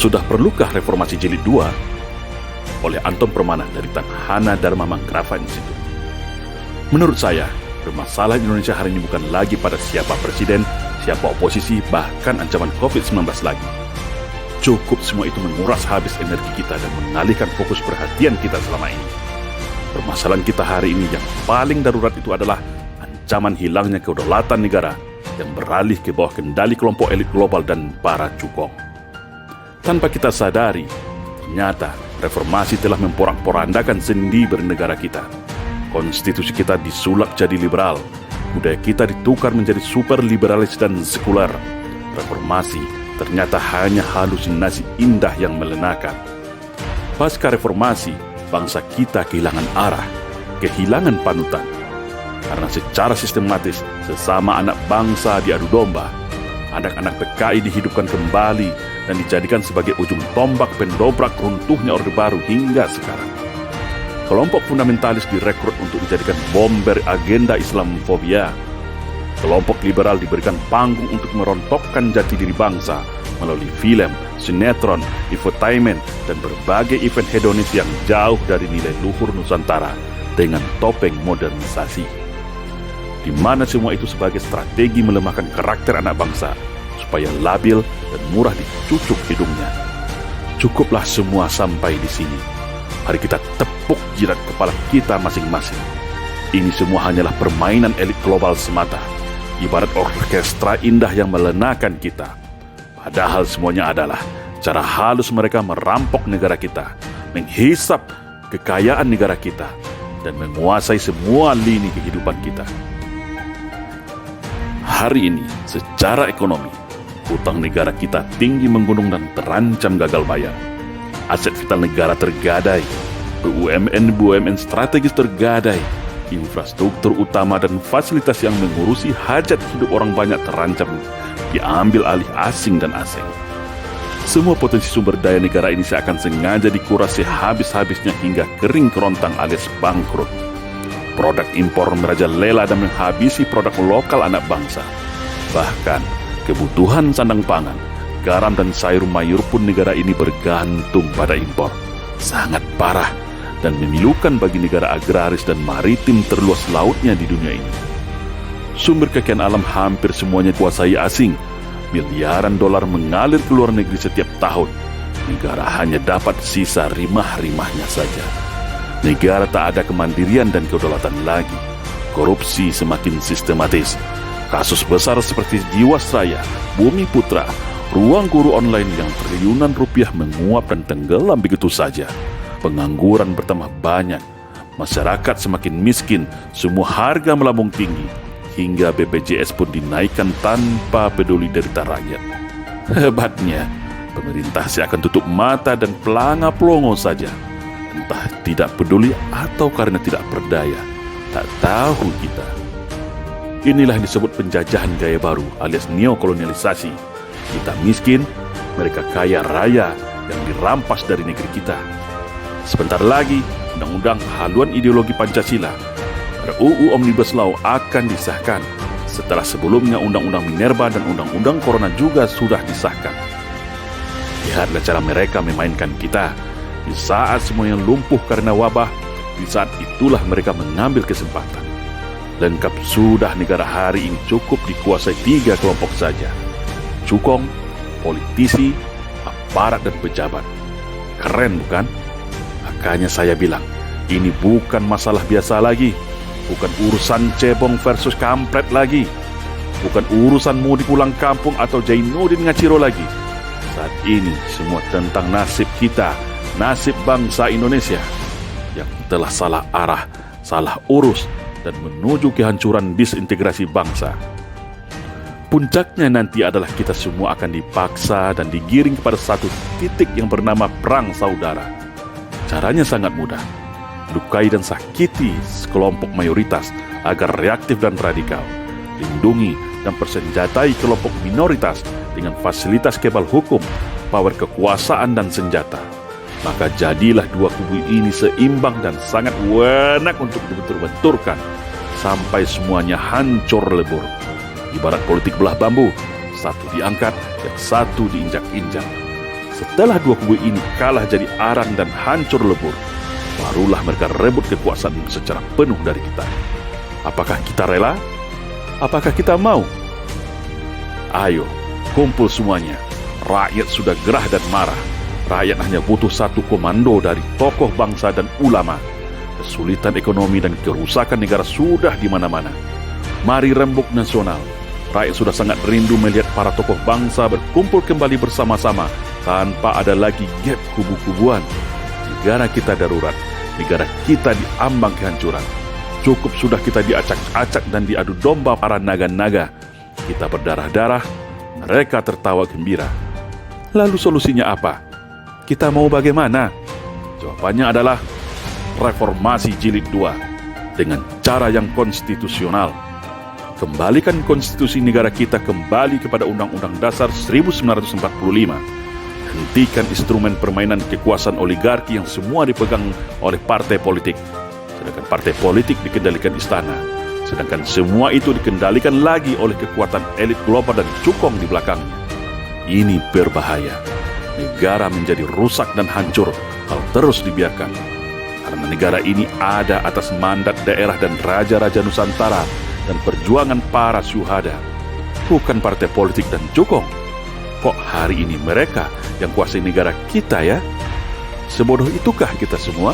Sudah perlukah reformasi jilid 2? Oleh Anton Permana dari Tanhana Dharma Manggrava Institute. Menurut saya, permasalahan Indonesia hari ini bukan lagi pada siapa presiden, siapa oposisi, bahkan ancaman COVID-19 lagi. Cukup semua itu menguras habis energi kita dan mengalihkan fokus perhatian kita selama ini. Permasalahan kita hari ini yang paling darurat itu adalah ancaman hilangnya kedaulatan negara yang beralih ke bawah kendali kelompok elit global dan para cukong. Tanpa kita sadari, ternyata reformasi telah memporak-porandakan sendi bernegara kita. Konstitusi kita disulap jadi liberal, budaya kita ditukar menjadi super liberalis dan sekuler. Reformasi ternyata hanya halusinasi indah yang melenakan. Pasca reformasi, bangsa kita kehilangan arah, kehilangan panutan. Karena secara sistematis, sesama anak bangsa diadu domba. Anak-anak PKI dihidupkan kembali dan dijadikan sebagai ujung tombak pendobrak runtuhnya Orde Baru hingga sekarang. Kelompok fundamentalis direkrut untuk dijadikan bom beri agenda Islamofobia. Kelompok liberal diberikan panggung untuk merontokkan jati diri bangsa melalui film, sinetron, infotainment, dan berbagai event hedonis yang jauh dari nilai luhur Nusantara dengan topeng modernisasi. Di mana semua itu sebagai strategi melemahkan karakter anak bangsa supaya labil dan murah dicucuk hidungnya. Cukuplah semua sampai di sini. Mari kita tepuk jidat kepala kita masing-masing. Ini semua hanyalah permainan elit global semata, ibarat orkestra indah yang melenakan kita. Padahal semuanya adalah cara halus mereka merampok negara kita, menghisap kekayaan negara kita, dan menguasai semua lini kehidupan kita. Hari ini, secara ekonomi, hutang negara kita tinggi menggunung dan terancam gagal bayar. Aset vital negara tergadai, BUMN strategis tergadai, infrastruktur utama dan fasilitas yang mengurusi hajat hidup orang banyak terancam diambil alih asing dan asing. Semua potensi sumber daya negara ini seakan sengaja dikuras sehabis-habisnya hingga kering kerontang alias bangkrut. Produk impor merajalela dan menghabisi produk lokal anak bangsa. Bahkan kebutuhan sandang pangan, garam dan sayur mayur pun negara ini bergantung pada impor. Sangat parah dan memilukan bagi negara agraris dan maritim terluas lautnya di dunia ini. Sumber kekayaan alam hampir semuanya kuasai asing. Miliaran dolar mengalir ke luar negeri setiap tahun. Negara hanya dapat sisa rimah-rimahnya saja. Negara tak ada kemandirian dan kedaulatan lagi. Korupsi semakin sistematis. Kasus besar seperti Jiwasraya, Bumi Putra, ruang guru online yang triliunan rupiah menguap dan tenggelam begitu saja. Pengangguran bertambah banyak. Masyarakat semakin miskin, semua harga melambung tinggi. Hingga BPJS pun dinaikkan tanpa peduli derita rakyat. Hebatnya, pemerintah seakan tutup mata dan pelanga-pelongo saja. Entah tidak peduli atau karena tidak berdaya. Tak tahu kita. Inilah yang disebut penjajahan gaya baru alias neokolonialisasi. Kita miskin, mereka kaya raya yang dirampas dari negeri kita. Sebentar lagi, undang-undang haluan ideologi Pancasila RUU Omnibus Law akan disahkan. Setelah sebelumnya Undang-Undang Minerba dan Undang-Undang Corona juga sudah disahkan. Lihatlah cara mereka memainkan kita. Di saat semuanya lumpuh karena wabah, di saat itulah mereka mengambil kesempatan. Lengkap sudah negara hari ini cukup dikuasai 3 kelompok saja. Cukong, politisi, aparat dan pejabat. Keren bukan? Makanya saya bilang, ini bukan masalah biasa lagi. Bukan urusan cebong versus kampret lagi. Bukan urusan mudik pulang kampung atau Jainuddin Ngaciro lagi. Saat ini semua tentang nasib kita, nasib bangsa Indonesia yang telah salah arah, salah urus, dan menuju kehancuran disintegrasi bangsa. Puncaknya nanti adalah kita semua akan dipaksa dan digiring kepada satu titik yang bernama perang saudara. Caranya sangat mudah. Lukai dan sakiti sekelompok mayoritas agar reaktif dan radikal. Lindungi dan persenjatai kelompok minoritas dengan fasilitas kebal hukum, power kekuasaan dan senjata. Maka jadilah dua kubu ini seimbang dan sangat enak untuk dibentur-benturkan sampai semuanya hancur lebur. Ibarat politik belah bambu, satu diangkat, yang satu diinjak-injak. Setelah dua kubu ini kalah jadi arang dan hancur lebur, barulah mereka rebut kekuasaan secara penuh dari kita. Apakah kita rela? Apakah kita mau? Ayo, kumpul semuanya. Rakyat sudah gerah dan marah. Rakyat hanya butuh satu komando dari tokoh bangsa dan ulama. Kesulitan ekonomi dan kerusakan negara sudah di mana-mana. Mari rembuk nasional. Rakyat sudah sangat rindu melihat para tokoh bangsa berkumpul kembali bersama-sama tanpa ada lagi gap kubu-kubuan. Negara kita darurat. Negara kita diambang kehancuran. Cukup sudah kita diacak-acak dan diadu domba para naga-naga. Kita berdarah-darah, mereka tertawa gembira. Lalu solusinya apa? Kita mau bagaimana? Jawabannya adalah reformasi jilid 2 dengan cara yang konstitusional. Kembalikan konstitusi negara kita kembali kepada Undang-Undang Dasar 1945. Hentikan instrumen permainan kekuasaan oligarki yang semua dipegang oleh partai politik. Sedangkan partai politik dikendalikan istana. Sedangkan semua itu dikendalikan lagi oleh kekuatan elit global dan cukong di belakangnya. Ini berbahaya. Negara menjadi rusak dan hancur kalau terus dibiarkan. Karena negara ini ada atas mandat daerah dan raja-raja Nusantara dan perjuangan para syuhada. Bukan partai politik dan cukong. Kok hari ini mereka yang kuasai negara kita ya? Sebodoh itukah kita semua?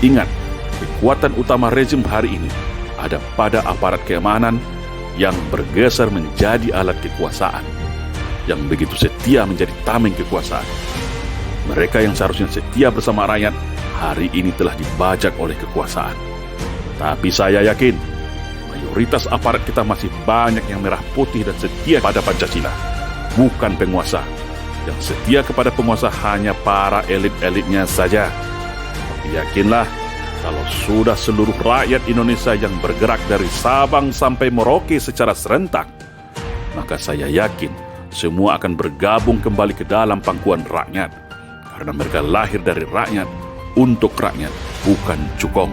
Ingat, kekuatan utama rezim hari ini ada pada aparat keamanan yang bergeser menjadi alat kekuasaan, yang begitu setia menjadi tameng kekuasaan. Mereka yang seharusnya setia bersama rakyat, hari ini telah dibajak oleh kekuasaan. Tapi saya yakin, mayoritas aparat kita masih banyak yang merah putih dan setia pada Pancasila, bukan penguasa. Yang setia kepada penguasa hanya para elit-elitnya saja. Tapi yakinlah, kalau sudah seluruh rakyat Indonesia yang bergerak dari Sabang sampai Merauke secara serentak, maka saya yakin semua akan bergabung kembali ke dalam pangkuan rakyat. Karena mereka lahir dari rakyat, untuk rakyat, bukan cukong.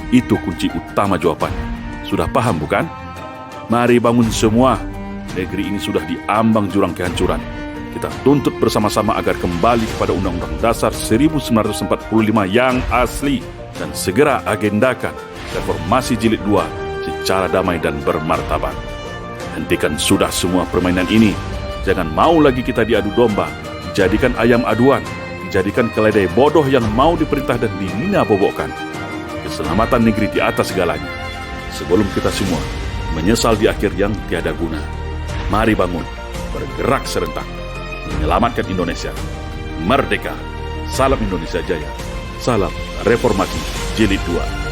Itu kunci utama jawabannya. Sudah paham bukan? Mari bangun semua. Negeri ini sudah diambang jurang kehancuran. Kita tuntut bersama-sama agar kembali kepada Undang-Undang Dasar 1945 yang asli. Dan segera agendakan reformasi jilid 2 secara damai dan bermartabat. Hentikan sudah semua permainan ini. Jangan mau lagi kita diadu domba, dijadikan ayam aduan, dijadikan keledai bodoh yang mau diperintah dan dinina-bobokkan. Keselamatan negeri di atas segalanya. Sebelum kita semua menyesal di akhir yang tiada guna. Mari bangun, bergerak serentak, menyelamatkan Indonesia. Merdeka! Salam Indonesia Jaya! Salam Reformasi Jilid 2.